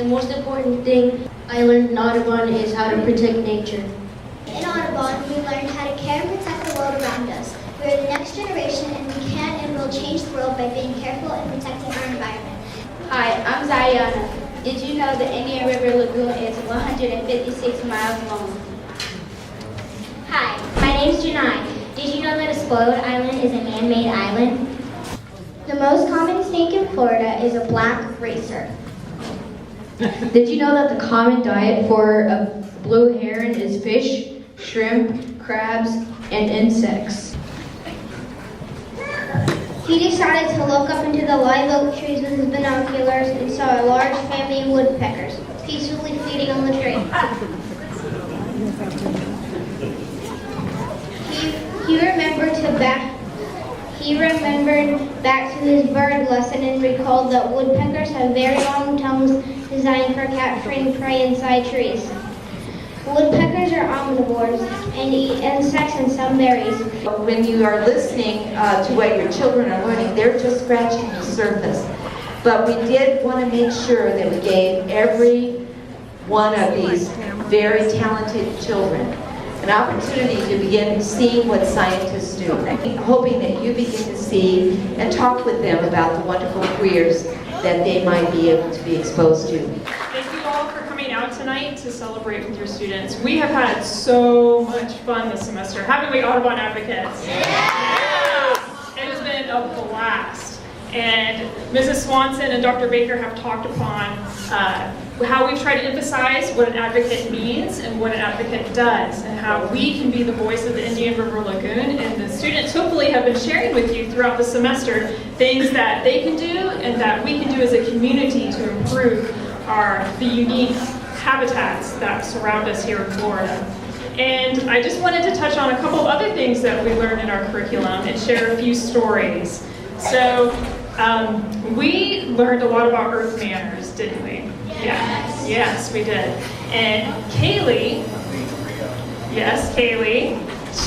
The most important thing I learned in Audubon is how to protect nature. In Audubon, we learned how to care and protect the world around us. We are the next generation, and we can and will change the world by being careful and protecting our environment. Hi, I'm Zayana. Did you know the Indian River Lagoon is 156 miles long? Hi, my name is Janai. Did you know that a spoiled island is a man-made island? The most common snake in Florida is a black racer. Did you know that the common diet for a blue heron is fish, shrimp, crabs, and insects? He decided to look up into the live oak trees with his binoculars and saw a large family of woodpeckers peacefully feeding on the tree. He remembered back to his bird lesson and recalled that woodpeckers have very long tongues designed for capturing prey inside trees. Woodpeckers are omnivores and eat insects and some berries. When you are listening to what your children are learning, they're just scratching the surface. But we did want to make sure that we gave every one of these very talented children an opportunity to begin seeing what scientists do, hoping that you begin to see and talk with them about the wonderful careers that they might be able to be exposed to. Thank you all for coming out tonight to celebrate with your students. We have had so much fun this semester, haven't we, Audubon Advocates? Yeah! It has been a blast. And Mrs. Swanson and Dr. Baker have talked upon how we've tried to emphasize what an advocate means and what an advocate does, and how we can be the voice of the Indian River Lagoon. And the students hopefully have been sharing with you throughout the semester things that they can do and that we can do as a community to improve the unique habitats that surround us here in Florida. And I just wanted to touch on a couple of other things that we learned in our curriculum and share a few stories. So we learned a lot about earth manners, didn't we? Yes. Yes, we did. And Kaylee,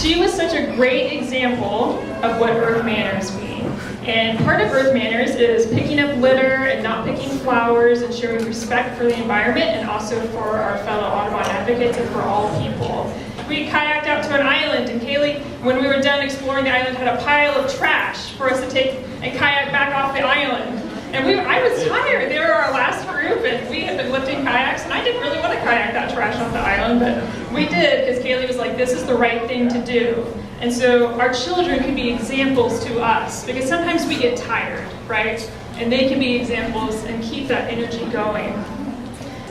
she was such a great example of what earth manners mean. And part of earth manners is picking up litter and not picking flowers and showing respect for the environment and also for our fellow Audubon advocates and for all people. We kayaked out to an island, and Kaylee, when we were done exploring the island, had a pile of trash for us to take and kayak back off the island. And I was tired. They were our last group, and we had been lifting kayaks, and I didn't really want to kayak that trash off the island, but we did, because Kaylee was like, this is the right thing to do. And so our children can be examples to us, because sometimes we get tired, right? And they can be examples and keep that energy going.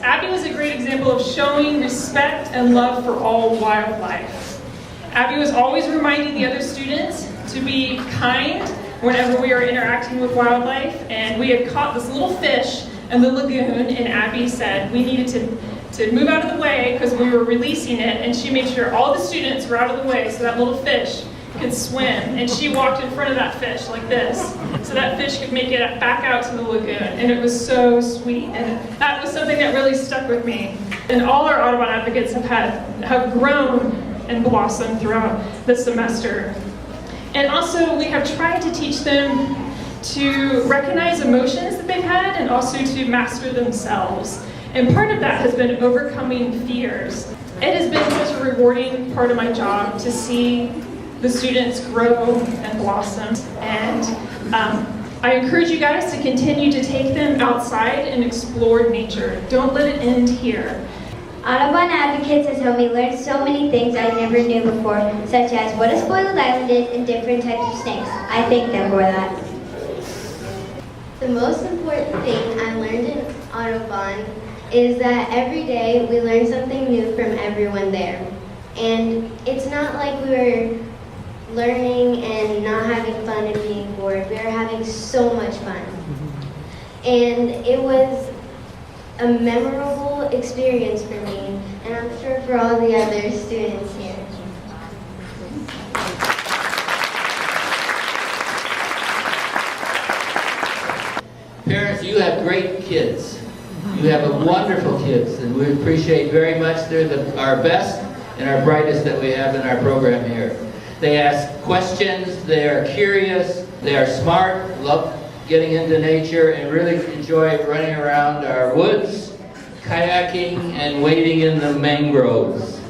Abby was a great example of showing respect and love for all wildlife. Abby was always reminding the other students to be kind whenever we were interacting with wildlife, and we had caught this little fish in the lagoon, and Abby said we needed to move out of the way because we were releasing it, and she made sure all the students were out of the way so that little fish could swim, and she walked in front of that fish like this so that fish could make it back out to the lagoon, and it was so sweet, and that was something that really stuck with me. And all our Audubon advocates have grown and blossomed throughout the semester. And also we have tried to teach them to recognize emotions that they've had and also to master themselves. And part of that has been overcoming fears. It has been such a rewarding part of my job to see the students grow and blossom. And I encourage you guys to continue to take them outside and explore nature. Don't let it end here. Audubon Advocates has helped me learn so many things I never knew before, such as what a spoiled island is and different types of snakes. I thank them for that. The most important thing I learned in Audubon is that every day we learn something new from everyone there. And it's not like we were learning and not having fun and being bored. We were having so much fun. And it was a memorable experience for me, and I'm sure for all the other students here. Parents, you have great kids. You have a wonderful kids, and we appreciate very much. They're our best and our brightest that we have in our program here. They ask questions, they are curious, they are smart, love getting into nature, and really enjoy running around our woods kayaking and wading in the mangroves.